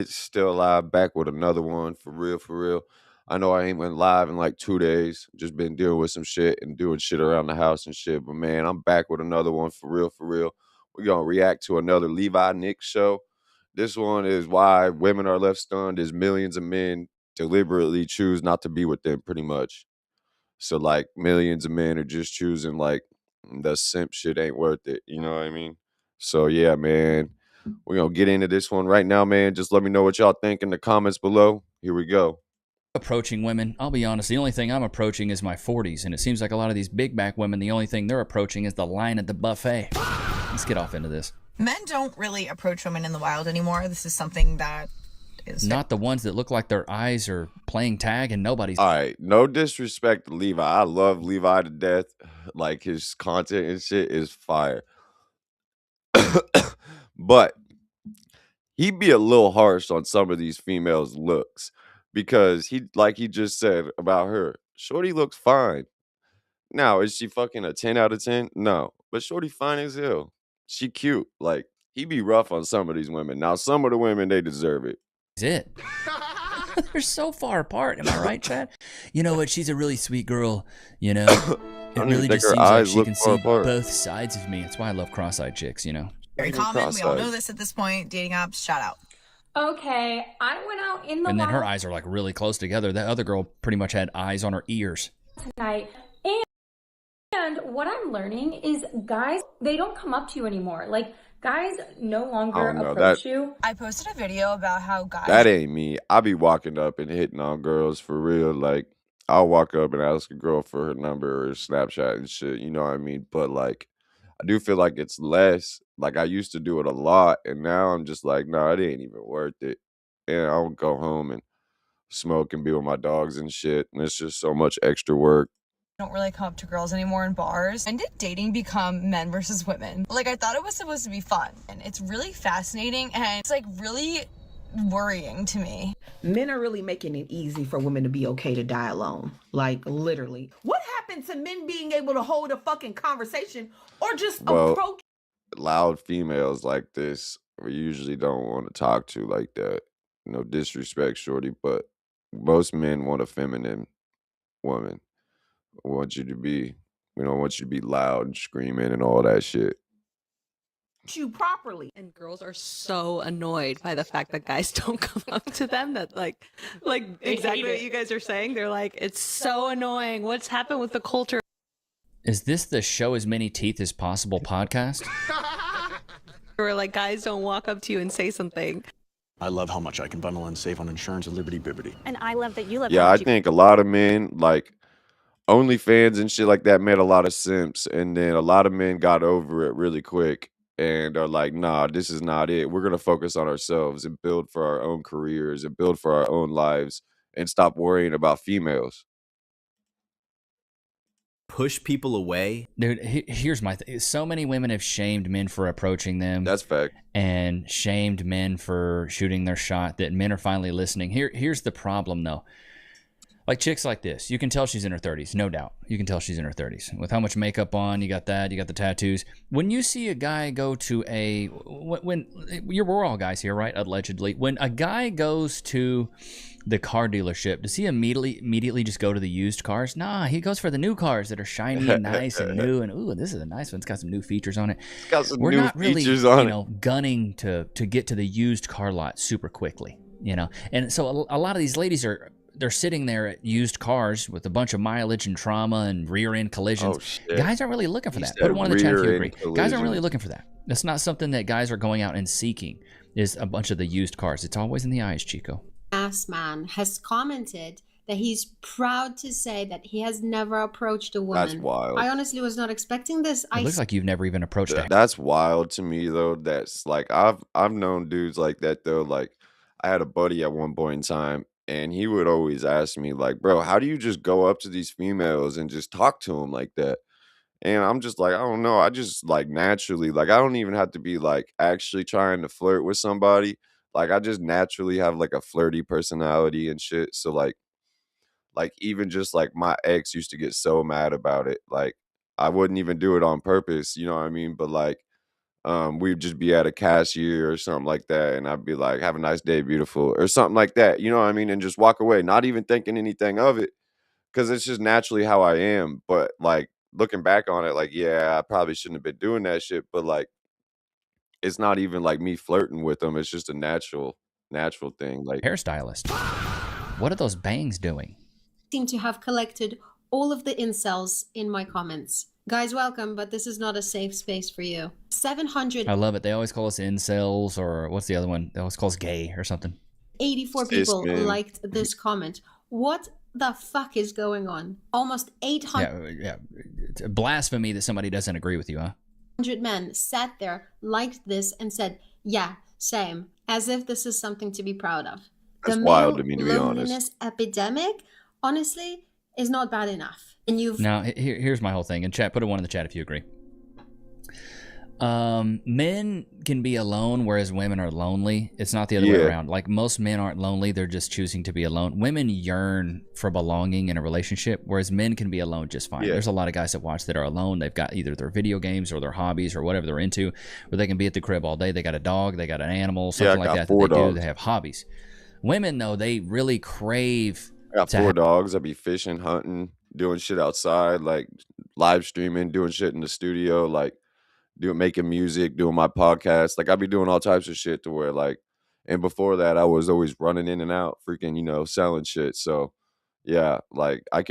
It's still alive, back with another one for real, for real. I know I ain't went live in like 2 days. Just been dealing with some shit and doing shit around the house and shit. But man, I'm back with another one for real, for real. We're gonna react to another Levi Nick show. This one is why women are left stunned as millions of men deliberately choose not to be with them, pretty much. So like millions of men are just choosing like the simp shit ain't worth it. You know what I mean? So yeah, man. We're gonna get into this one right now, man. Just let me know what y'all think in the comments below. Here we go. Approaching women, I'll be honest, the only thing I'm approaching is my 40s, and it seems like a lot of these big back women, the only thing they're approaching is the line at the buffet. Let's get off into this. Men don't really approach women in the wild anymore. This is something that is Not the ones that look like their eyes are playing tag and nobody's. All right, no disrespect to Levi. I love Levi to death. Like his content and shit is fire. But he'd be a little harsh on some of these females' looks because he, like he just said about her, Shorty looks fine. Now, is she fucking a 10 out of 10? No. But Shorty fine as hell. She cute. Like, he be rough on some of these women. Now, some of the women, they deserve it. It. They're so far apart. Am I right, Chad? You know what? She's a really sweet girl. You know, it really just seems like she can see both sides of me. That's why I love cross-eyed chicks, you know. Very common. We all know this at this point. Dating apps, shout out. Okay, I went out in the And then her eyes are like really close together. That other girl pretty much had eyes on her ears. Tonight. And what I'm learning is guys, they don't come up to you anymore. Like, guys no longer approach you. I posted a video about how guys... That ain't me. I be walking up and hitting on girls for real. Like, I'll walk up and ask a girl for her number or Snapchat and shit. You know what I mean? But, like, I do feel like it's less. Like, I used to do it a lot. And now I'm just like, no, it ain't even worth it. And I'll go home and smoke and be with my dogs and shit. And it's just so much extra work. Don't really come up to girls anymore in bars. When did dating become men versus women? Like, I thought it was supposed to be fun, and it's really fascinating, and it's like really worrying to me. Men are really making it easy for women to be okay to die alone. Like, literally. What happened to men being able to hold a fucking conversation or just approach? Loud females like this we usually don't want to talk to like that. No disrespect, Shorty, but most men want a feminine woman. Want you to be, we don't want you to be loud and screaming and all that shit. You properly. And girls are so annoyed by the fact that guys don't come up to them, that like exactly what you guys are saying. They're like, it's so annoying. What's happened with the culture? Is this the show as many teeth as possible podcast? Or like guys don't walk up to you and say something. I love how much I can bundle and save on insurance and Liberty Bibbity. And I love that you love. Yeah, I think a lot of men, like OnlyFans and shit like that, made a lot of simps, and then a lot of men got over it really quick and are like, nah, this is not it. We're gonna focus on ourselves and build for our own careers and build for our own lives and stop worrying about females. Push people away. Dude, here's my thing. So many women have shamed men for approaching them. That's fact. And shamed men for shooting their shot, that men are finally listening. Here's the problem, though. Like chicks like this, you can tell she's in her 30s, no doubt. You can tell she's in her 30s. With how much makeup on, you got that, you got the tattoos. When you see a guy go to we're all guys here, right? Allegedly. When a guy goes to the car dealership, does he immediately just go to the used cars? Nah, he goes for the new cars that are shiny and nice and new. And ooh, this is a nice one. It's got some new features on it. It's got some We're new not really, features on it. Gunning to get to the used car lot super quickly, And so a lot of these ladies they're sitting there at used cars with a bunch of mileage and trauma and rear end collisions. Oh, shit. Guys aren't really looking for that. Put one in the chat if you agree. Guys aren't really looking for that. That's not something that guys are going out and seeking, is a bunch of the used cars. It's always in the eyes, Chico. Ass man has commented that he's proud to say that he has never approached a woman. That's wild. I honestly was not expecting this. It looks like you've never even approached her. That's wild to me though. That's like I've known dudes like that though. Like I had a buddy at one point in time, and he would always ask me like, bro, how do you just go up to these females and just talk to them like that? And I'm just like, I don't know. I just like naturally, like I don't even have to be like actually trying to flirt with somebody. Like I just naturally have like a flirty personality and shit. So like even just like my ex used to get so mad about it. Like I wouldn't even do it on purpose, you know what I mean? But like we'd just be at a cashier or something like that, and I'd be like, "Have a nice day, beautiful," or something like that. You know what I mean? And just walk away, not even thinking anything of it, because it's just naturally how I am. But like looking back on it, like, yeah, I probably shouldn't have been doing that shit. But like, it's not even like me flirting with them. It's just a natural thing. Like hairstylist. What are those bangs doing? Seem to have collected all of the incels in my comments. Guys, welcome, but this is not a safe space for you. 700. I love it. They always call us incels, or what's the other one? They always call us gay or something. 84 people liked this comment. What the fuck is going on? Almost 800. Yeah. It's a blasphemy that somebody doesn't agree with you, huh? 100 men sat there, liked this, and said, yeah, same, as if this is something to be proud of. That's wild to me, to be honest. The loneliness epidemic, honestly, is not bad enough. And now, here's my whole thing. And chat, put a 1 in the chat if you agree. Men can be alone, whereas women are lonely. It's not the other way around. Like, most men aren't lonely, they're just choosing to be alone. Women yearn for belonging in a relationship, whereas men can be alone just fine. There's a lot of guys that watch that are alone. They've got either their video games or their hobbies or whatever they're into, where they can be at the crib all day. They got a dog, they got an animal, something like that they do. They have hobbies. Women, though, they really crave. I got 4 dogs. I be fishing, hunting, doing shit outside, like live streaming, doing shit in the studio, like making music, doing my podcast. Like, I be doing all types of shit to where, like, and before that I was always running in and out, freaking, you know, selling shit. So yeah, like I've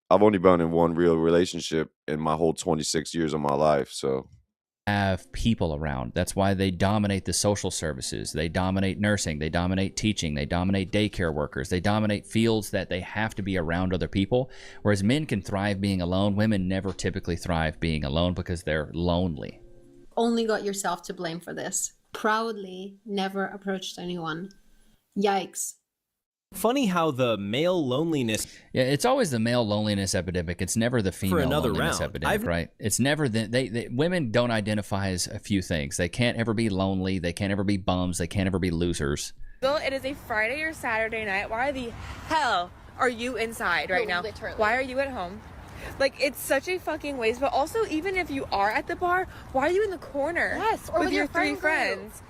only been in one real relationship in my whole 26 years of my life. So have people around. That's why they dominate the social services. They dominate nursing. They dominate teaching. They dominate daycare workers. They dominate fields that they have to be around other people. Whereas men can thrive being alone. Women never typically thrive being alone because they're lonely. Only got yourself to blame for this. Proudly never approached anyone. Yikes. Funny how the male loneliness. Yeah, it's always the male loneliness epidemic. It's never the female loneliness epidemic, right? It's never the women don't identify as a few things. They can't ever be lonely. They can't ever be bums. They can't ever be losers. Bill, it is a Friday or Saturday night. Why the hell are you inside right now? Literally. Why are you at home? Like, it's such a fucking waste. But also, even if you are at the bar, why are you in the corner? Yes, or with your 3 friends,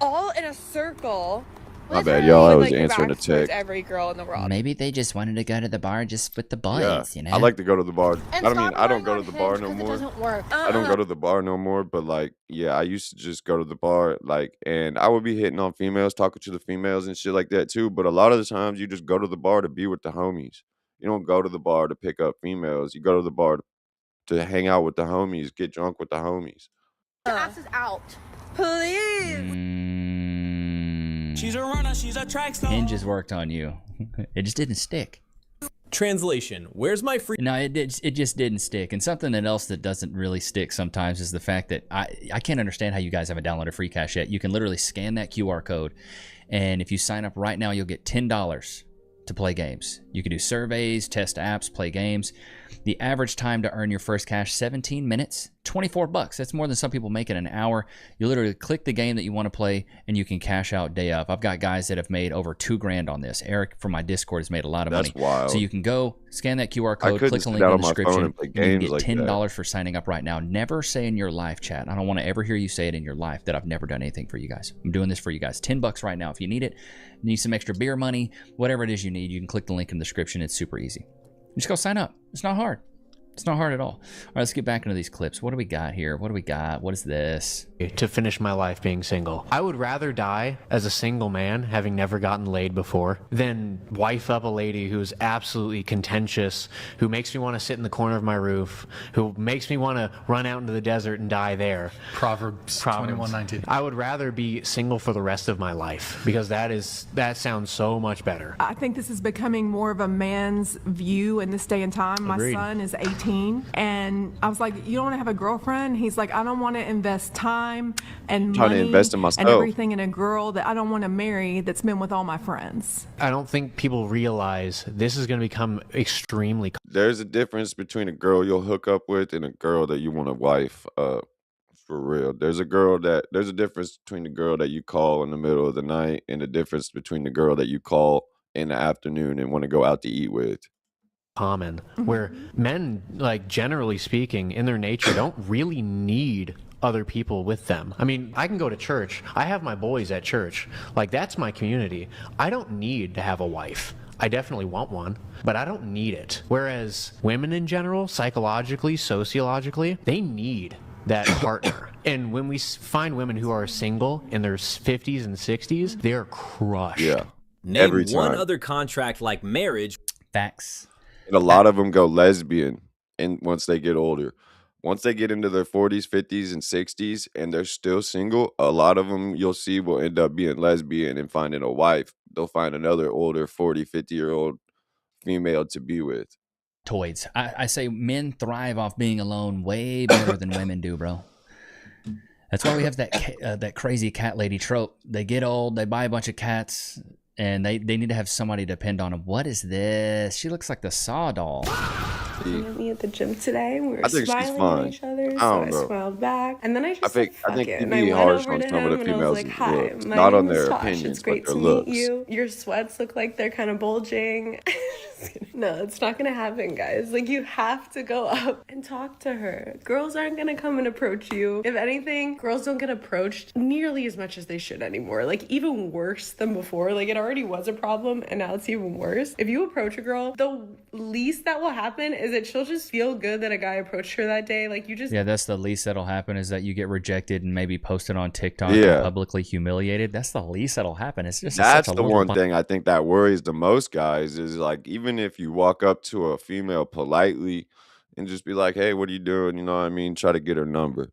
all in a circle? My bad, y'all. I was answering a text. Every girl in the world. Maybe they just wanted to go to the bar just with the boys, you know? I like to go to the bar. And I don't go to the bar no more. It doesn't work. I don't go to the bar no more, but like, yeah, I used to just go to the bar, like, and I would be hitting on females, talking to the females and shit like that too. But a lot of the times you just go to the bar to be with the homies. You don't go to the bar to pick up females. You go to the bar to hang out with the homies, get drunk with the homies. Ass is out. Please. She's a runner, she's a track star. Hinges worked on you. It just didn't stick. Translation, where's my free... No, it just didn't stick. And something else that doesn't really stick sometimes is the fact that I can't understand how you guys haven't downloaded Free Cash yet. You can literally scan that QR code, and if you sign up right now, you'll get $10 to play games. You can do surveys, test apps, play games. The average time to earn your first cash, 17 minutes, $24. That's more than some people make in an hour. You literally click the game that you want to play and you can cash out day of. I've got guys that have made over $2,000 on this. Eric from my Discord has made a lot of money. That's wild. So you can go scan that QR code, click the link in the description, and you can get $10 for signing up right now. Never say in your life, chat. I don't want to ever hear you say it in your life that I've never done anything for you guys. I'm doing this for you guys. $10 right now. If you need it, need some extra beer money, whatever it is you need, you can click the link in the description. It's super easy. Just go sign up. It's not hard. It's not hard at all. All right, let's get back into these clips. What do we got here? What do we got? What is this? To finish my life being single. I would rather die as a single man, having never gotten laid before, than wife up a lady who's absolutely contentious, who makes me want to sit in the corner of my roof, who makes me want to run out into the desert and die there. Proverbs 21:19. I would rather be single for the rest of my life, because that sounds so much better. I think this is becoming more of a man's view in this day and time. Agreed. My son is 18, and I was like, you don't want to have a girlfriend? He's like, I don't want to invest time and trying money to invest in myself and everything in a girl that I don't want to marry that's been with all my friends. I don't think people realize this is going to become extremely... There's a difference between a girl you'll hook up with and a girl that you want a wife. For real. There's a difference between the girl that you call in the middle of the night and the difference between the girl that you call in the afternoon and want to go out to eat with. Common, where men, like, generally speaking, in their nature, don't really need other people with them. I mean, I can go to church. I have my boys at church. Like, that's my community. I don't need to have a wife. I definitely want one, but I don't need it. Whereas women in general, psychologically, sociologically, they need that partner. And when we find women who are single in their 50s and 60s, they're crushed. Yeah. Name Every time. one other contract like marriage. Facts. And a lot of them go lesbian and once they get older. Once they get into their 40s, 50s, and 60s and they're still single, a lot of them you'll see will end up being lesbian and finding a wife. They'll find another older 40, 50-year-old female to be with. Toys. I say men thrive off being alone way better than women do, bro. That's why we have that crazy cat lady trope. They get old, they buy a bunch of cats, and they need to have somebody to depend on them. What is this? She looks like the Saw doll. Met me at the gym today. We were I think she's smiling fine. at each other, I so don't I know. smiled back. And then I just think fuck it. you'd And be I went harsh over on to some of him the and I was females' like, "Hi, looks. my Not name on is their Tosh. opinions, It's but great their to looks. meet you. Your sweats look like they're kind of bulging." No, it's not gonna happen, guys. Like, you have to go up and talk to her. Girls aren't gonna come and approach you. If anything, girls don't get approached nearly as much as they should anymore. Like, even worse than before. Like, it already was a problem and now it's even worse. If you approach a girl, the least that will happen is that she'll just feel good that a guy approached her that day. Like, you just... Yeah, that's the least that'll happen, is that you get rejected and maybe posted on TikTok Yeah. and publicly humiliated. That's the least that'll happen. It's just That's such a the little one thing I think that worries the most guys is, like, even if you walk up to a female politely and just be like, hey, what are you doing? You know what I mean? Try to get her number.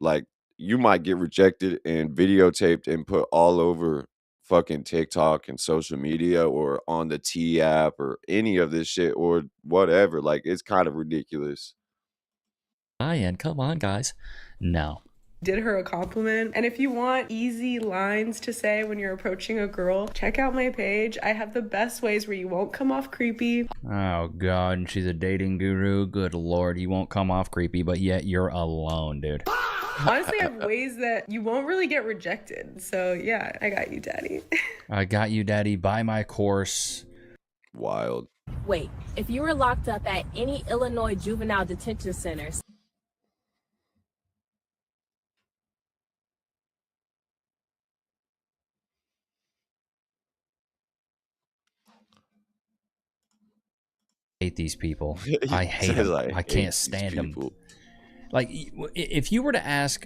Like, you might get rejected and videotaped and put all over fucking TikTok and social media or on the T app or any of this shit or whatever. Like, it's kind of ridiculous. And come on, guys. No. Did her a compliment. And if you want easy lines to say when you're approaching a girl, check out my page. I have the best ways where you won't come off creepy. Oh, God. And she's a dating guru. Good Lord. You won't come off creepy, but yet you're alone, dude. Honestly, I have ways that you won't really get rejected. So yeah, I got you, daddy. I got you, daddy. Buy my course. Wild. Wait, if you were locked up at any Illinois juvenile detention centers, Hate these people. I hate them. I can't stand them. Like, if you were to ask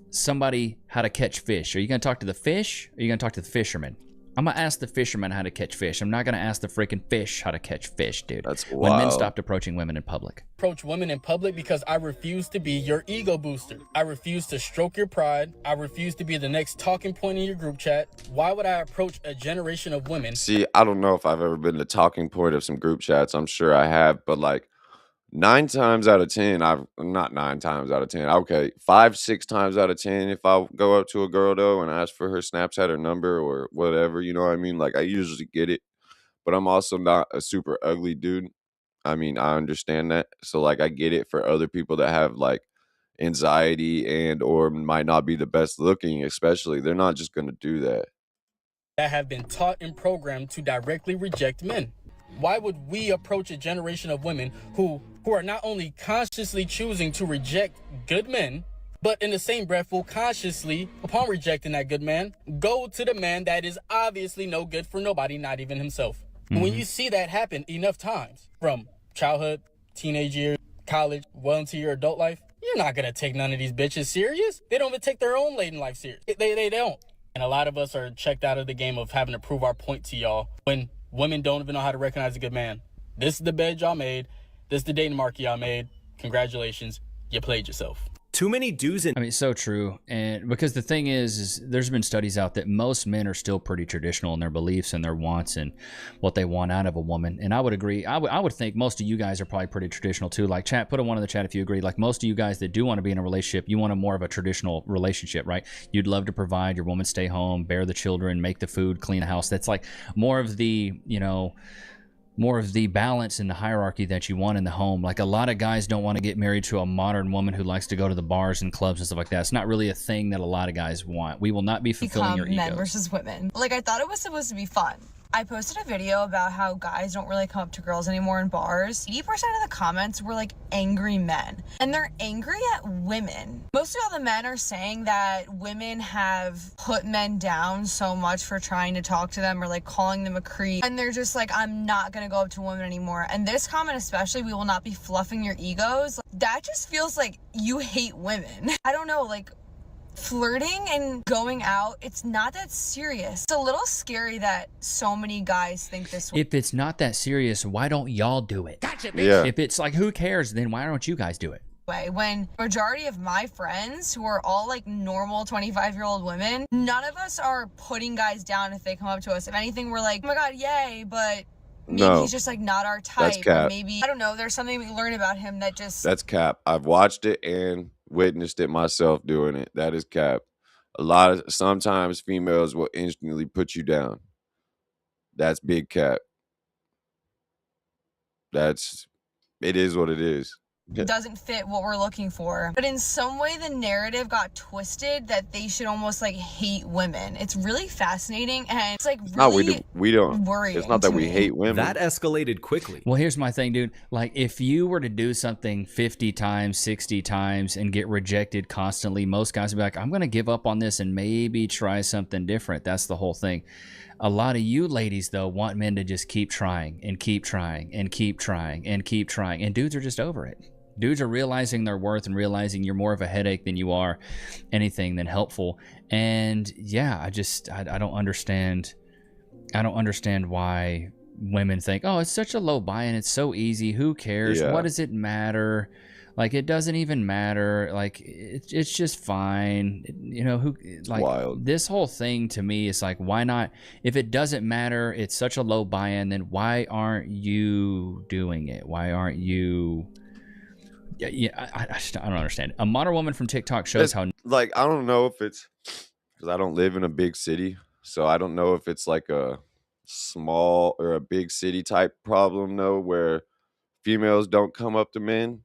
somebody how to catch fish, are you going to talk to the fish or are you going to talk to the fisherman? I'm going to ask the fisherman how to catch fish. I'm not going to ask the freaking fish how to catch fish, dude. That's wild. When men stopped approaching women in public. Approach women in public because I refuse to be your ego booster. I refuse to stroke your pride. I refuse to be the next talking point in your group chat. Why would I approach a generation of women? See, I don't know if I've ever been the talking point of some group chats. I'm sure I have, but like 9 times out of 10, not 9 times out of 10. Okay, 5, 6 times out of 10, if I go up to a girl though and ask for her Snapchat or number or whatever, you know what I mean? Like, I usually get it, but I'm also not a super ugly dude. I mean, I understand that. So like, I get it for other people that have like anxiety and or might not be the best looking, especially. They're not just gonna do that. That have been taught and programmed to directly reject men. Why would we approach a generation of women who are not only consciously choosing to reject good men, but in the same breath will consciously, upon rejecting that good man, go to the man that is obviously no good for nobody, not even himself. When you see that happen enough times, from childhood, teenage years, college, well into your adult life, you're not gonna take none of these bitches serious. They don't even take their own laden life serious. They don't. And a lot of us are checked out of the game of having to prove our point to y'all when women don't even know how to recognize a good man. This is the bed y'all made. This is the dating market y'all made. Congratulations. You played yourself. Too many do's and... I mean, so true. And because the thing is there's been studies out that most men are still pretty traditional in their beliefs and their wants and what they want out of a woman. And I would agree. I would think most of you guys are probably pretty traditional too. Like, chat, put a 1 in the chat if you agree. Like, most of you guys that do want to be in a relationship, you want a more of a traditional relationship, right? You'd love to provide, your woman stay home, bear the children, make the food, clean the house. That's like more of the, more of the balance in the hierarchy that you want in the home. Like, a lot of guys don't want to get married to a modern woman who likes to go to the bars and clubs and stuff like that. It's not really a thing that a lot of guys want. We will not be fulfilling your egos. Men versus women. Like, I thought it was supposed to be fun. I posted a video about how guys don't really come up to girls anymore in bars. 80% of the comments were like angry men, and they're angry at women. Most of all the men are saying that women have put men down so much for trying to talk to them or like calling them a creep, and they're just like, I'm not gonna go up to women anymore. And this comment especially, we will not be fluffing your egos, that just feels like you hate women. I don't know, like, flirting and going out, it's not that serious. It's a little scary that so many guys think this way. If it's not that serious, why don't y'all do it? Gotcha, bitch. Yeah. If it's like, who cares, then why don't you guys do it? When majority of my friends, who are all like normal 25-year-old women, none of us are putting guys down if they come up to us. If anything, we're like, oh my god, yay, but maybe he's just like not our type. That's cap. Or maybe, I don't know, there's something we learn about him that just... That's cap. I've watched it and witnessed it myself doing it. That is cap. Sometimes females will instantly put you down. That's big cap. It is what it is. Doesn't fit what we're looking for. But in some way, the narrative got twisted that they should almost like hate women. It's really fascinating, and it's like really we don't. worrying. It's not that we hate women. That escalated quickly. Well, here's my thing, dude. Like, if you were to do something 50 times, 60 times, and get rejected constantly, most guys would be like, I'm going to give up on this and maybe try something different. That's the whole thing. A lot of you ladies, though, want men to just keep trying and keep trying and keep trying and keep trying. And dudes are just over it. Dudes are realizing their worth and realizing you're more of a headache than you are anything than helpful. And yeah, I don't understand. I don't understand why women think, oh, it's such a low buy-in. It's so easy. Who cares? Yeah. What does it matter? Like, it doesn't even matter. Like, it's just fine. You know, who, like, wild. This whole thing to me is like, why not? If it doesn't matter, it's such a low buy-in, then why aren't you doing it? Why aren't you? Yeah, I don't understand. A modern woman from TikTok shows how, like, I don't know if it's because I don't live in a big city, so I don't know if it's like a small or a big city type problem though, where females don't come up to men.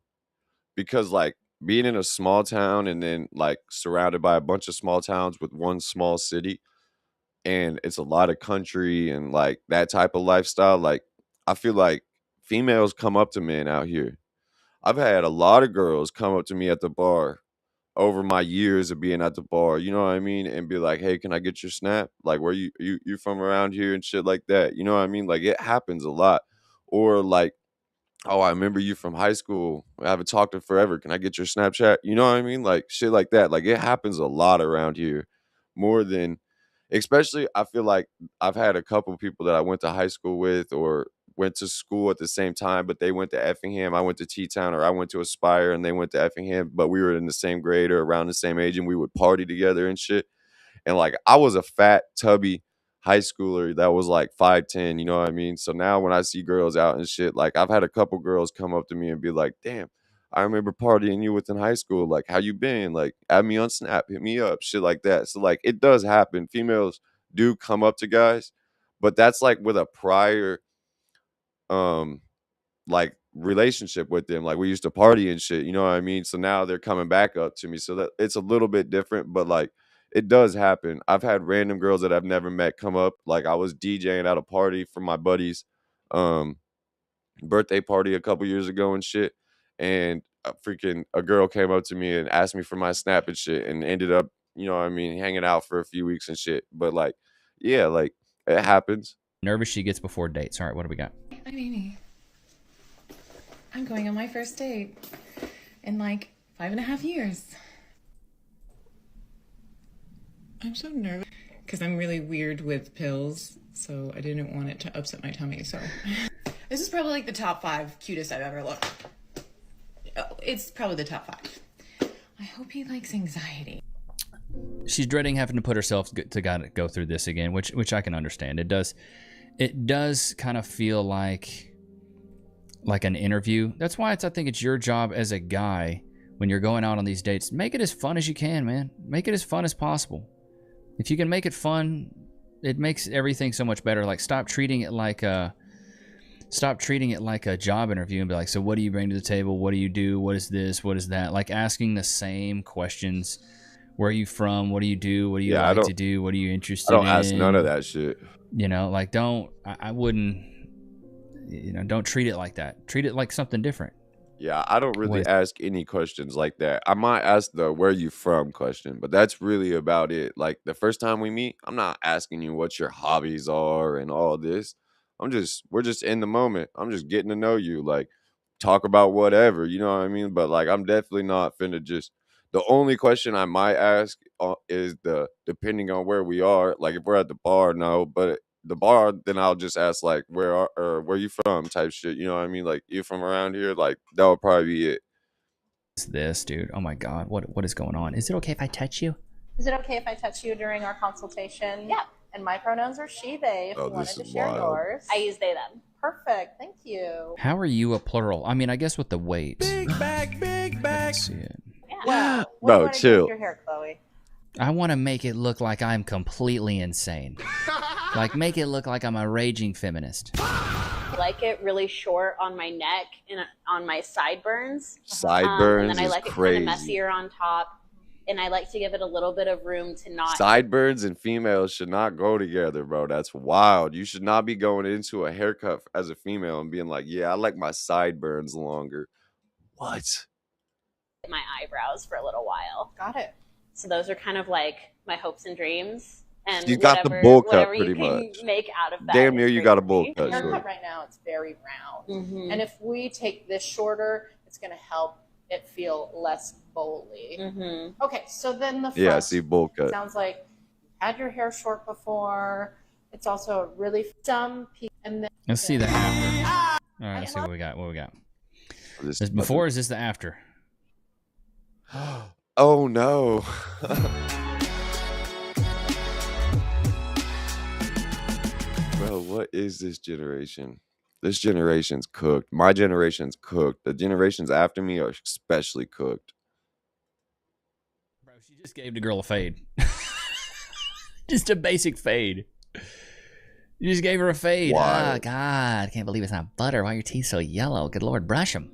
Because like being in a small town and then like surrounded by a bunch of small towns with one small city, and it's a lot of country and like that type of lifestyle, like I feel like females come up to men out here. I've had a lot of girls come up to me at the bar over my years of being at the bar, you know what I mean? And be like, hey, can I get your snap? Like, where you from around here and shit like that. You know what I mean? Like, it happens a lot. Or like, oh, I remember you from high school. I haven't talked in forever. Can I get your Snapchat? You know what I mean? Like shit like that. Like it happens a lot around here. More than, especially I feel like I've had a couple people that I went to high school with or went to school at the same time, but they went to Effingham. I went to T-Town, or I went to Aspire and they went to Effingham, but we were in the same grade or around the same age and we would party together and shit. And like I was a fat, tubby high schooler that was like 5'10", you know what I mean? So now when I see girls out and shit, like I've had a couple girls come up to me and be like, damn, I remember partying you with in high school. Like, how you been? Like, add me on Snap, hit me up, shit like that. So like it does happen. Females do come up to guys, but that's like with a prior like relationship with them. Like we used to party and shit, you know what I mean? So now they're coming back up to me. So that it's a little bit different, but like it does happen. I've had random girls that I've never met come up. Like I was DJing at a party for my buddy's birthday party a couple years ago and shit. And a girl came up to me and asked me for my Snap and shit and ended up, you know what I mean, hanging out for a few weeks and shit. But like, yeah, like it happens. nervous she gets before dates. All right, what do we got? I'm Amy. I'm going on my first date in like 5.5 years. I'm so nervous because I'm really weird with pills, so I didn't want it to upset my tummy. So this is probably like the top 5 cutest I've ever looked. It's probably the top 5. I hope he likes anxiety. She's dreading having to put herself to go through this again, which I can understand. It does kind of feel like an interview. That's why I think it's your job as a guy when you're going out on these dates. Make it as fun as you can, man. Make it as fun as possible. If you can make it fun, it makes everything so much better. Like stop treating it like a job interview and be like, so what do you bring to the table? What do you do? What is this? What is that? Like asking the same questions Where are you from? What do you do? What do you like to do? What are you interested in? I don't ask none of that shit. You know, like I wouldn't, you know, don't treat it like that. Treat it like something different. Yeah, I don't really ask any questions like that. I might ask the where you from question, but that's really about it. Like the first time we meet, I'm not asking you what your hobbies are and all this. We're just in the moment. I'm just getting to know you. Like talk about whatever, you know what I mean? But like I'm definitely not finna just the only question I might ask is depending on where we are. Like if we're at the bar, no, but the bar, then I'll just ask like where you from type shit. You know what I mean? Like you from around here? Like that would probably be it. This dude, oh my god, what is going on? Is it okay if I touch you? Is it okay if I touch you during our consultation? Yeah. And my pronouns are she, they, if you wanted to share yours. I use they, them. Perfect, thank you. How are you a plural? I mean, I guess with the weight. Big back. Let's see it. Yeah. Wow. Bro, chill. Your hair, Chloe? I want to make it look like I'm completely insane. Like, make it look like I'm a raging feminist. I like it really short on my neck and on my sideburns. Sideburns and then I is like crazy. it kind of messier on top. And I like to give it a little bit of room to not... Sideburns and females should not go together, bro. That's wild. You should not be going into a haircut as a female and being like, yeah, I like my sideburns longer. What? My eyebrows for a little while. Got it. So those are kind of like my hopes and dreams. And you got the bowl cut pretty much. Make out of that. Damn near you got a bowl cut. Haircut right now, it's very round. And if we take this shorter, it's going to help it feel less bowly. Okay, so then the front, Yeah, see, bowl cut. sounds like you had your hair short before. It's also a really and then Let's see the after. All right, let's see what we got. Is this before or is this the after? Oh no. Bro, what is this generation? This generation's cooked. My generation's cooked. The generations after me are especially cooked. Bro, she just gave the girl a fade. Just a basic fade. You just gave her a fade. Why? Oh, God. I can't believe it's not butter. Why are your teeth so yellow? Good Lord, brush them.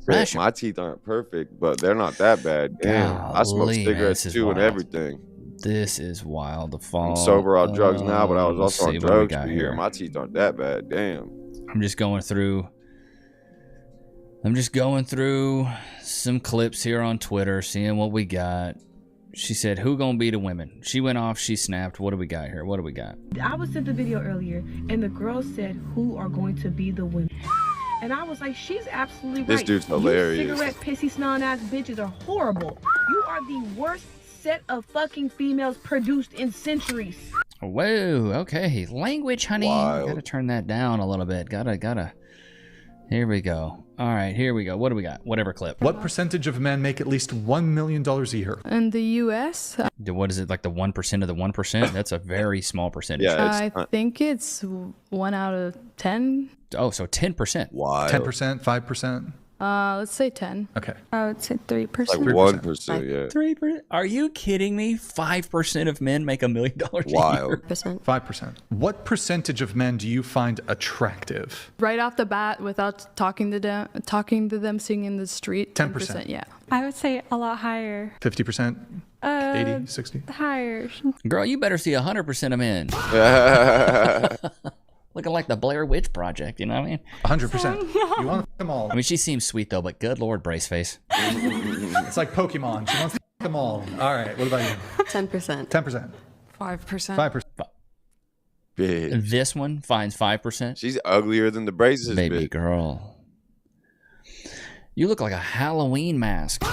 Brush 'em. My teeth aren't perfect, but they're not that bad. Damn. I smoke Golly, cigarettes man, too and wild. everything. This is wild. The fall. I'm sober on drugs now, but I was Let's also see on what we drugs got for a here. year. My teeth aren't that bad. Damn. I'm just going through some clips here on Twitter, seeing what we got. She said, who gonna be the women? She went off, she snapped. What do we got here? What do we got? I was sent the video earlier, and the girl said, who are going to be the women? And I was like, she's absolutely right. This dude's hilarious. You cigarette, pissy, smelling ass bitches are horrible. You are the worst set of fucking females produced in centuries. Whoa, okay. Language, honey. Wild. Gotta turn that down a little bit. Gotta. Here we go. All right, here we go. What do we got? Whatever clip. What percentage of men make at least $1 million a year? In the U.S., What is it, like the 1% of the 1%? That's a very small percentage. I think it's 1 out of 10. Oh, so 10%. Wow. 10%, 5%? Let's say 10. Okay. I would say 3%. Like 1%, yeah. 3%? Are you kidding me? 5% of men make $1 million a year. 5%. What percentage of men do you find attractive? Right off the bat, without talking to them, seeing in the street. 10%. Yeah. I would say a lot higher. 50%? 80, 60? Higher. Girl, you better see 100% of men. Looking like the Blair Witch Project, you know what I mean? 100%. You want them all. I mean, she seems sweet though, but good Lord, Braceface. It's like Pokemon. She wants them all. All right, what about you? 10%. 10%. 5%. 5%. Big. This one finds 5%. She's uglier than the braces, Baby bitch. girl. You look like a Halloween mask.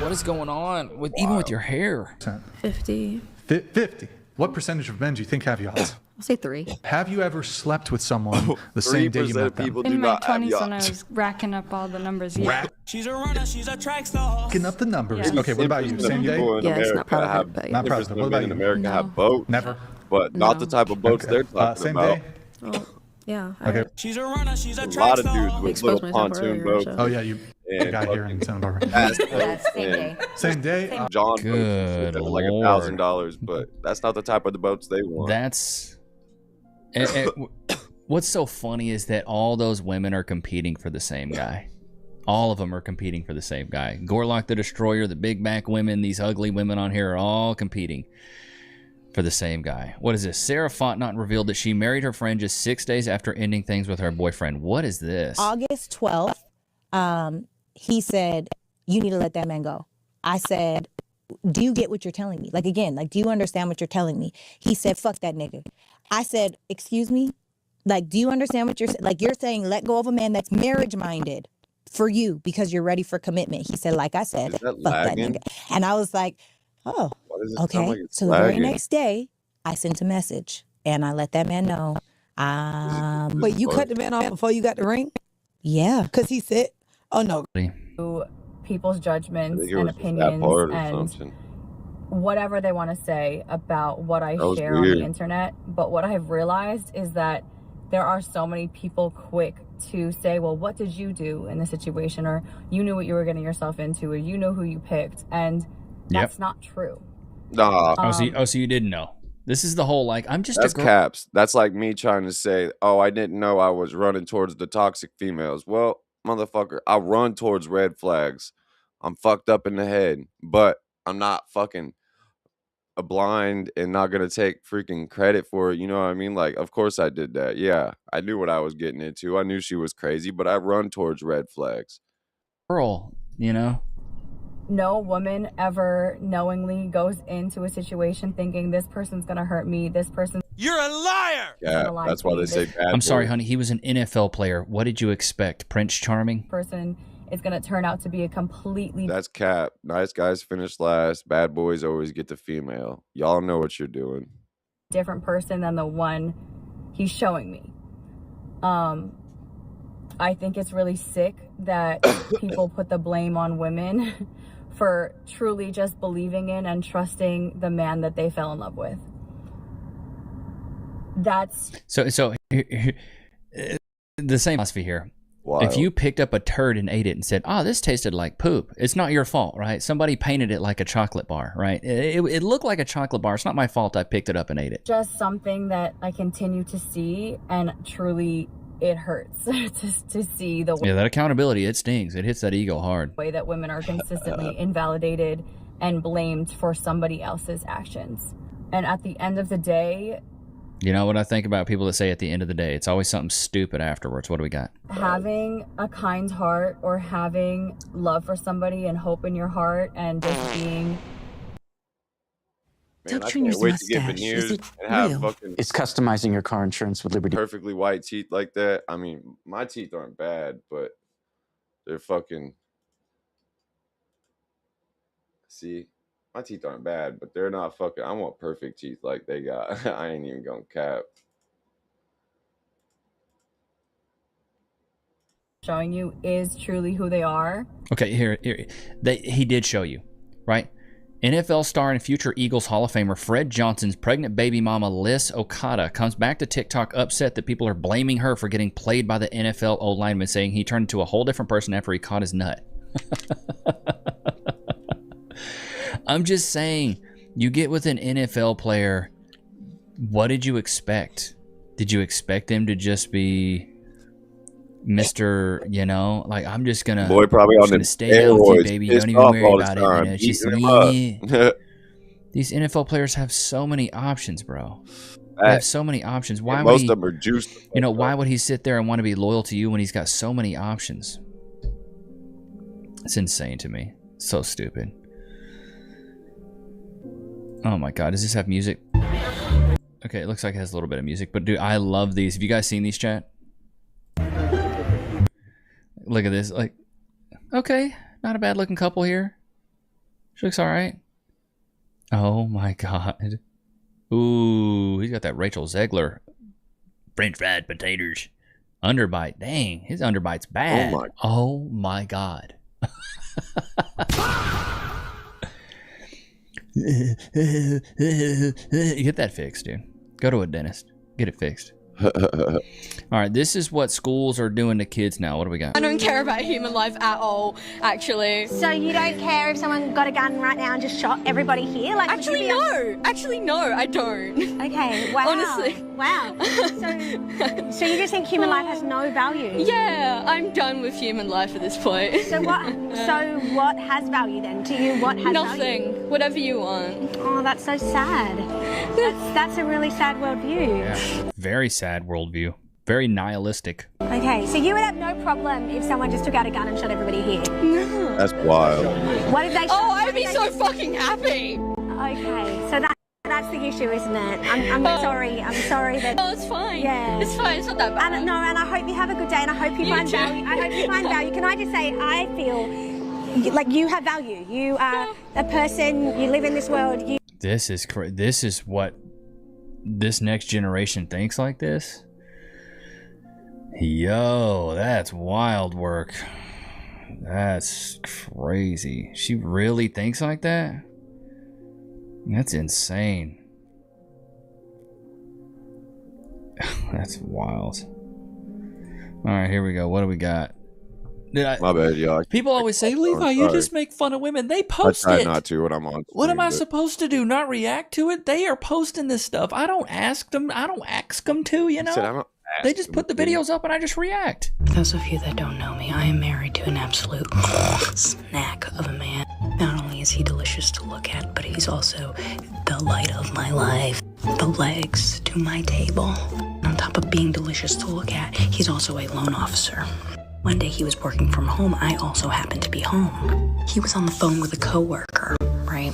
What is going on even with your hair? 50. 50. What percentage of men do you think have yachts? I'll say 3. Have you ever slept with someone the same day you 3% met of them? people do In my not have 20s when I yachts. was racking up all the numbers. Yeah. She's a runner, she's a track star. Picking up the numbers. Yeah. Okay, what about you? 10% Same of day? people in Yeah, it's not America part of have- it, but Not 10% part of it. of What men about in you? America No. have boats. Never. But not No. the type of boats Okay. they're talking Same about. day? Oh, yeah. Okay. She's a runner, she's a A track lot of star. dudes with Exposed little myself pontoon earlier, boats. so- Oh, yeah, you And got here in Santa Barbara. Fast Yeah, boats same and day. Same day? John boats Good that are like Lord. $1,000, but that's not the type of the boats they want. That's what's so funny is that all those women are competing for the same guy. All of them are competing for the same guy. Gorlock the Destroyer, the big back women, these ugly women on here are all competing for the same guy. What is this? Sarah Fontenot revealed that she married her friend just 6 days after ending things with her boyfriend. What is this? August 12th, he said, you need to let that man go. I said, do you get what you're telling me? Like, again, like, do you understand what you're telling me? He said, fuck that nigga. I said, excuse me? Like, do you understand what you're saying? Like, you're saying let go of a man that's marriage-minded for you because you're ready for commitment. He said, like I said, fuck that nigga. And I was like, oh, okay. like So the very next day, I sent a message and I let that man know. Wait, you cut the man off before you got the ring? Yeah. Because he said, oh no. People's judgments think it and was that opinions part or and something. whatever they want to say about what I That was share on weird. the internet. But what I've realized is that there are so many people quick to say, well, what did you do in the situation? Or you knew what you were getting yourself into, or you know who you picked. And that's not true. Nah. So you didn't know. This is the whole, like, I'm just That's a girl. caps. That's like me trying to say, oh, I didn't know I was running towards the toxic females. Well, motherfucker, I run towards red flags. I'm fucked up in the head, but I'm not fucking a blind and not gonna take freaking credit for it. You know what I mean? Like, of course I did that. Yeah, I knew what I was getting into. I knew she was crazy, but I run towards red flags. Girl, you know? No woman ever knowingly goes into a situation thinking this person's going to hurt me. This person. You're a liar. Yeah, that's why they say bad. I'm sorry, boy. honey. He was an NFL player. What did you expect? Prince Charming? Person is going to turn out to be a completely That's cap. Nice guys finish last. Bad boys always get the female. Y'all know what you're doing. different person than the one he's showing me. I think it's really sick that people put the blame on women for truly just believing in and trusting the man that they fell in love with. That's so the same philosophy here. Wild. If you picked up a turd and ate it and said, "Oh, this tasted like poop," it's not your fault, right? Somebody painted it like a chocolate bar, right? It looked like a chocolate bar. It's not my fault. I picked it up and ate it. just something that I continue to see, and truly it hurts to see the Yeah, that accountability, it stings. It hits that ego hard. way that women are consistently invalidated and blamed for somebody else's actions. And at the end of the day, You know what I think about people that say at the end of the day, it's always something stupid afterwards. What do we got? having a kind heart or having love for somebody and hope in your heart and just being Man, I can't wait to get veneers and have fucking It's customizing your car insurance with Liberty. perfectly white teeth like that. I mean, my teeth aren't bad, but they're fucking. See, my teeth aren't bad, but they're not fucking. I want perfect teeth like they got. I ain't even gonna cap. showing you is truly who they are. Okay, here he did show you, right? NFL star and future Eagles Hall of Famer Fred Johnson's pregnant baby mama Liz Okada comes back to TikTok upset that people are blaming her for getting played by the NFL O-lineman, saying he turned into a whole different person after he caught his nut. I'm just saying, you get with an NFL player, what did you expect? Did you expect them to just be Mr., you know, like, I'm just gonna Boy, probably I'm on just gonna the stay healthy, steroids, baby. pissed Don't even off worry all the about it. time, You know, it's just beating him up. these NFL players have so many options, bro. They have so many options. Why would most he, of them are juiced. you know, why would he sit there and want to be loyal to you when he's got so many options? It's insane to me. So stupid. Oh my god, does this have music? Okay, it looks like it has a little bit of music, but dude, I love these. Have you guys seen these, chat? Look at this. Like, okay, not a bad looking couple here. She looks all right. Oh my god. Ooh, he's got that Rachel Zegler French fried potatoes underbite. Dang, his underbite's bad. Oh my god. Get that fixed, dude. Go to a dentist. Get it fixed. All right, this is what schools are doing to kids now. What do we got? I don't care about human life at all, actually. So you don't care if someone got a gun right now and just shot everybody here? Like, Actually, no. Actually, no, I don't. Okay, wow. Honestly. Wow. So you just think human life has no value? Yeah, I'm done with human life at this point. So what has value then? To you, what has Nothing. value? Whatever you want. Oh, that's so sad. That's a really sad worldview. Yeah. Very sad worldview. Very nihilistic. Okay, so you would have no problem if someone just took out a gun and shot everybody here? No. That's wild. What if they shot? Oh, I'd be so fucking happy. Okay, so that's the issue, isn't it? I'm sorry. I'm sorry that. Oh, it's fine. Yeah. It's fine. It's not that bad. And I hope you have a good day, and I hope you find value. I hope you find value. Can I just say, I feel like you have value. You are a person. You live in this world. This is what this next generation thinks like this. Yo, that's wild work. That's crazy. She really thinks like that? That's insane. That's wild. All right, here we go. What do we got? My bad, y'all. People always say, Levi, you just make fun of women. They post I try it. not to when I'm on. What am I supposed to do? Not react to it? They are posting this stuff. I don't ask them. I don't ask them to, you know? They just put the videos up and I just react. For those of you that don't know me, I am married to an absolute snack of a man. Not only is he delicious to look at, but he's also the light of my life, the legs to my table. On top of being delicious to look at, he's also a loan officer. One day he was working from home. I also happened to be home. He was on the phone with a coworker, right?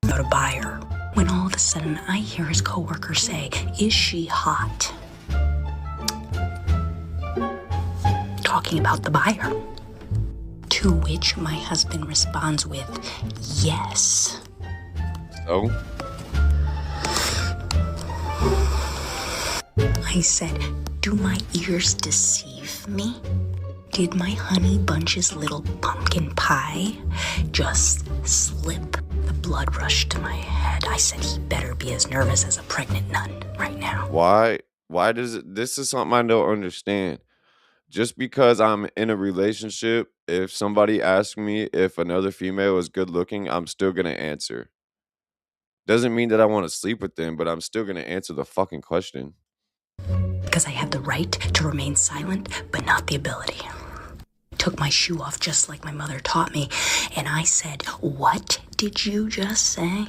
About a buyer. When all of a sudden I hear his coworker say, "Is she hot?" Talking about the buyer. To which my husband responds with, "Yes." So? I said, "Do my ears deceive me? Did my honey bunch's little pumpkin pie just slip?" The blood rushed to my head. I said he better be as nervous as a pregnant nun right now. Why does it? This is something I don't understand. Just because I'm in a relationship, if somebody asks me if another female is good looking, I'm still gonna answer. Doesn't mean that I want to sleep with them, but I'm still gonna answer the fucking question. Because I have the right to remain silent, but not the ability. I took my shoe off just like my mother taught me, and I said, "What did you just say?"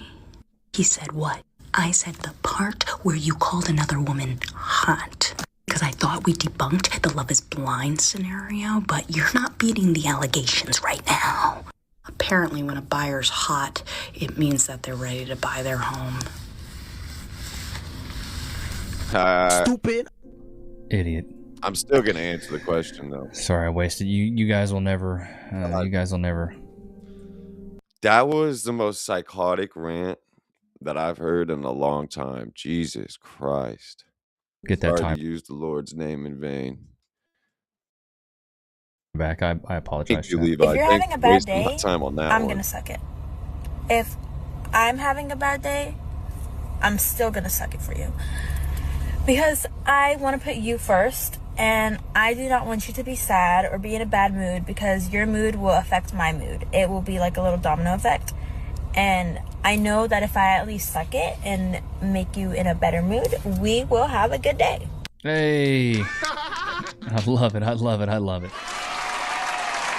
He said, "What?" I said, "The part where you called another woman hot." Because I thought we debunked the love is blind scenario, but you're not beating the allegations right now. Apparently, when a buyer's hot, it means that they're ready to buy their home. Stupid. Idiot. I'm still gonna answer the question though. Sorry, I wasted. You guys will never. You guys will never. That was the most psychotic rant that I've heard in a long time. Jesus Christ. Get that Sorry time to use the Lord's name in vain. back. I apologize. Thank you, Levi. If you're having a bad day, time on that I'm one. gonna suck it. If I'm having a bad day, I'm still gonna suck it for you. Because I want to put you first, and I do not want you to be sad or be in a bad mood, because your mood will affect my mood. It will be like a little domino effect. And I know that if I at least suck it and make you in a better mood, we will have a good day. Hey. I love it. I love it. I love it.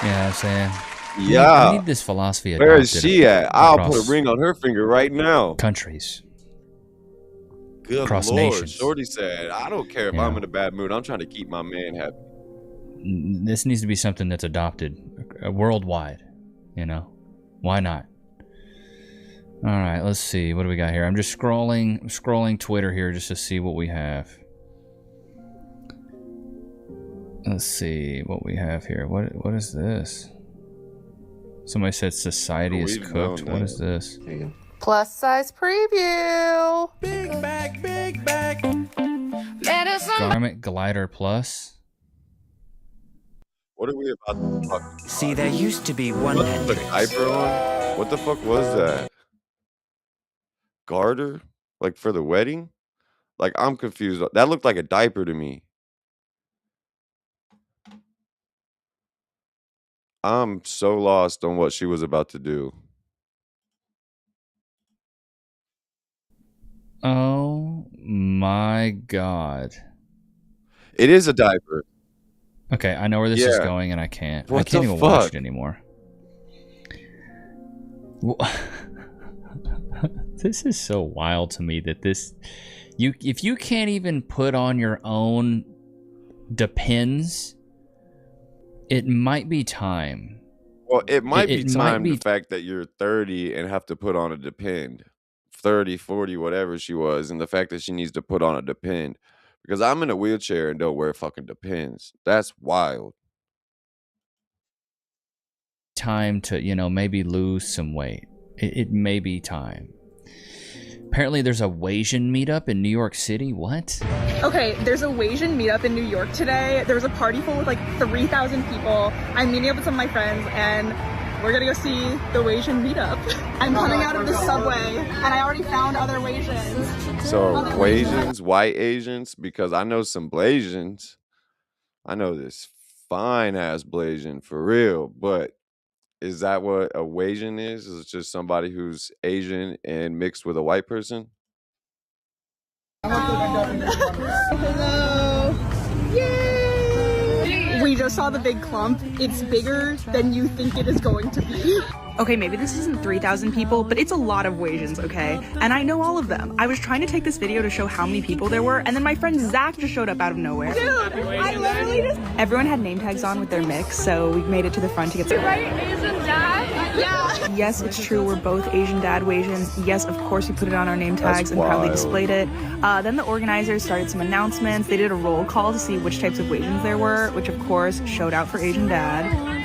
You know what I'm saying? Yeah. We need this philosophy. Where is she at? I'll put across a ring on her finger right now. Countries. Good Across Lord. nations. Shorty said, I don't care if Yeah. I'm in a bad mood. I'm trying to keep my man happy. This needs to be something that's adopted worldwide. You know? Why not? All right, let's see. What do we got here? I'm just scrolling Twitter here just to see what we have. Let's see what we have here. What is this? Somebody said society is cooked. What is this? There you go. Plus size preview. Big back. Let us Garment Glider Plus. What are we about to talk about? See, there used to be one. What the diaper on? What the fuck was that? Garter? Like for the wedding? Like, I'm confused. That looked like a diaper to me. I'm so lost on what she was about to do. Oh My God. It is a diaper. Okay, I know where this is going, and I can't. What I can't the even watch fuck? it anymore. This is so wild to me that if you can't even put on your own Depends, it might be time. Well, it might be It time, might be the fact that you're 30 and have to put on a Depend. 30, 40, whatever she was, and the fact that she needs to put on a Depend. Because I'm in a wheelchair and don't wear fucking Depends. That's wild. time to, maybe lose some weight. It may be time. Apparently there's a Asian meetup in New York City. What? Okay, there's a Asian meetup in New York today. There's a party full with like 3,000 people. I'm meeting up with some of my friends and we're gonna go see the Asian meetup. I'm coming out of the subway and I already found other Asians. So, Asians, white Asians, because I know some Blasians. I know this fine ass Blasian for real, but is that what a Asian is? Is it just somebody who's Asian and mixed with a white person? Hello. Yay! We just saw the big clump. It's bigger than you think it is going to be. Okay, maybe this isn't 3,000 people, but it's a lot of Wasians, okay? And I know all of them. I was trying to take this video to show how many people there were, and then my friend Zach just showed up out of nowhere. Dude, I literally just... Everyone had name tags on with their mix, so we made it to the front to get some... Right, Asian dad? Yeah. Yes, it's true, we're both Asian dad Wasians. Yes, of course we put it on our name tags and proudly displayed it. Then the organizers started some announcements. They did a roll call to see which types of Wasians there were, which of course showed out for Asian dad.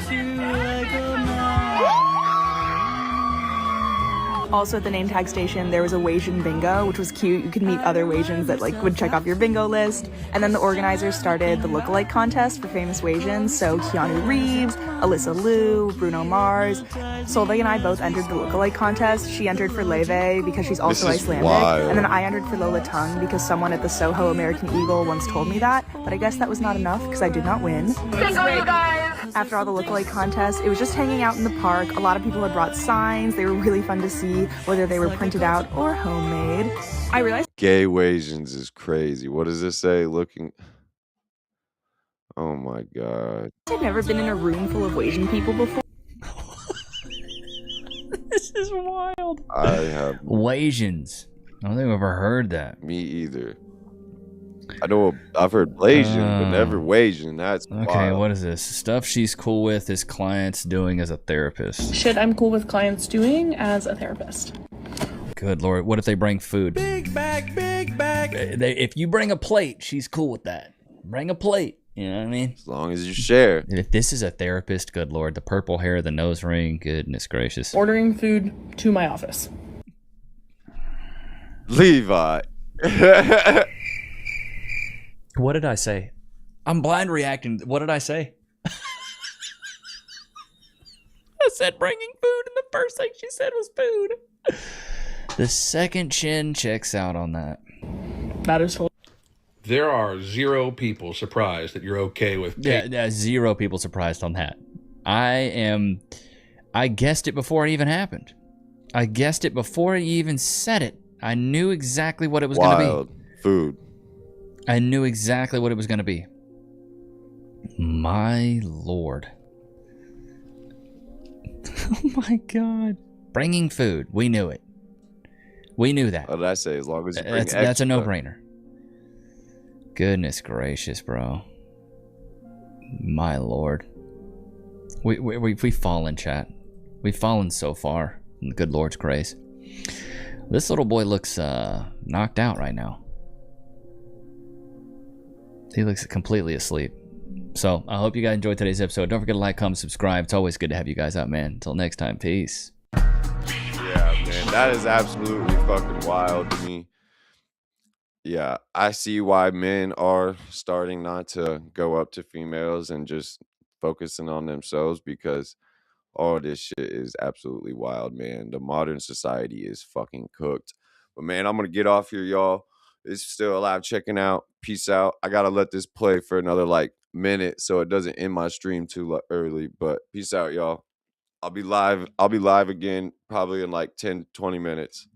Also at the name tag station, there was a Wasian bingo, which was cute. You could meet other Wasians that would check off your bingo list. And then the organizers started the lookalike contest for famous Wasians. So Keanu Reeves, Alyssa Liu, Bruno Mars. Solveig and I both entered the lookalike contest. She entered for Levi because she's also Icelandic. Wild. And then I entered for Lola Tung because someone at the Soho American Eagle once told me that. But I guess that was not enough because I did not win. Bingo, you guys! After all the lookalike contests, it was just hanging out in the park. A lot of people had brought signs. They were really fun to see, whether they were printed out or homemade. I realized Gay Asians is crazy. What does this say? Looking. Oh my God. I've never been in a room full of Asian people before. This is wild. I have Asians. I don't think I've ever heard that. Me either. I know I've heard Blasian, but never Wasian. That's okay. wild. What is this stuff she's cool with? His clients doing as a therapist. Shit, I'm cool with clients doing as a therapist. Good Lord, what if they bring food? Big bag, big bag. If you bring a plate, she's cool with that. Bring a plate. You know what I mean? As long as you share. If this is a therapist, good Lord, the purple hair, the nose ring, goodness gracious. Ordering food to my office. Levi. What did I say? I'm blind reacting. What did I say? I said bringing food, and the first thing she said was food. The second chin checks out on that. That is full. There are 0 people surprised that you're okay with cake. Yeah, 0 people surprised on that. I guessed it before it even happened. I guessed it before he even said it. I knew exactly what it was going to be. Food. I knew exactly what it was going to be. My Lord. Oh my God. Bringing food. We knew it. We knew that. What did I say? As long as you bring extra. That's a no-brainer. Goodness gracious, bro. My Lord. We've fallen, chat. We've fallen so far in the good Lord's grace. This little boy looks knocked out right now. He looks completely asleep. So, I hope you guys enjoyed today's episode. Don't forget to like, comment, subscribe. It's always good to have you guys out, man. Until next time, peace. Yeah, man, that is absolutely fucking wild to me. Yeah, I see why men are starting not to go up to females and just focusing on themselves, because all this shit is absolutely wild, man. The modern society is fucking cooked. But, man, I'm going to get off here, y'all. It's still alive. Checking out. Peace out. I got to let this play for another, minute so it doesn't end my stream too early. But peace out, y'all. I'll be live again probably in 10, 20 minutes.